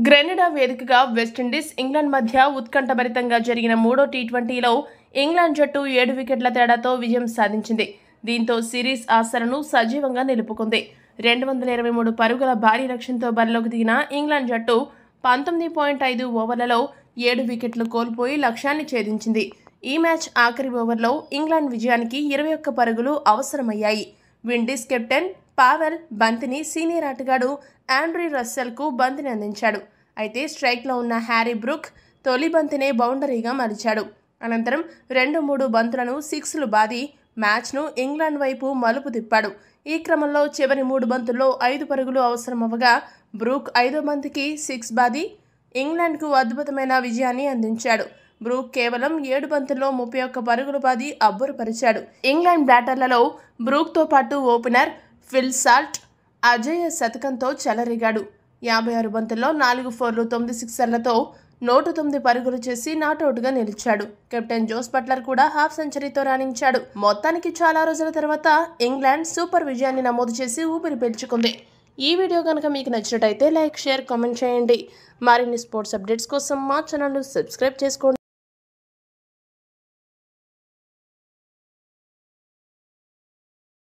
Grenada వేదికగా West Indies England మధ్య ఉత్కంఠభరితంగా జరిగిన మూడో టీ20లో ఇంగ్లాండ్ జట్టు 7 వికెట్ల తేడాతో విజయం సాధించింది. దీంతో సిరీస్ ఆశలను సజీవంగా నిలుపుకుంది. 223 పరుగుల భారీ లక్ష్యంతో బరిలోకి దిగిన ఇంగ్లాండ్ జట్టు 19.5 ఓవర్లలో 7 వికెట్లు కోల్పోయి లక్ష్యాన్ని ఛేదించింది. ఈ మ్యాచ్ ఆఖరి ఓవర్లో ఇంగ్లాండ్ విజయానికి 21 పరుగులు అవసరమయ్యాయి. విండీస్ కెప్టెన్ పావెల్ బంతిని సీనియర్ ఆటగాడు ఆండ్రీ రస్సెల్కు బంతిని అందించాడు. అయితే స్ట్రైక్లో ఉన్న హ్యారీ బ్రూక్ తొలి బంతినే బౌండరీగా మలిచాడు. అనంతరం 2-3 బంతులను సిక్స్లు బాది మ్యాచ్ను ఇంగ్లాండ్ వైపు మలుపు తిప్పాడు. ఈ క్రమంలో చివరి 3 బంతుల్లో 5 పరుగులు అవసరమవగా బ్రూక్ 5వ బంతికి 6 బాది ఇంగ్లాండ్కు అద్భుతమైన విజయాన్ని అందించాడు. బ్రూక్ కేవలం 7 బంతుల్లో 31 పరుగులు బాది అబ్బురపరిచాడు. ఇంగ్లాండ్ బ్యాటర్లలో బ్రూక్తో పాటు ఓపెనర్ ఫిల్ సాల్ట్ అజేయ శతకంతో చెలరేగాడు. 56 బంతుల్లో 4 ఫోర్లు 9 సిక్సర్లతో 109 పరుగులు చేసి నాటౌట్గా నిలిచాడు. కెప్టెన్ జోస్ బట్లర్ కూడా హాఫ్ సెంచరీతో రాణించాడు. మొత్తానికి చాలా రోజుల తర్వాత ఇంగ్లాండ్ సూపర్ విజయాన్ని నమోదు చేసి ఊపిరి పీల్చుకుంది. ఈ వీడియో కనుక మీకు నచ్చినట్టయితే లైక్, షేర్, కామెంట్ చేయండి. మరిన్ని స్పోర్ట్స్ అప్డేట్స్ కోసం మా ఛానల్ను సబ్స్క్రైబ్ చేసుకోండి.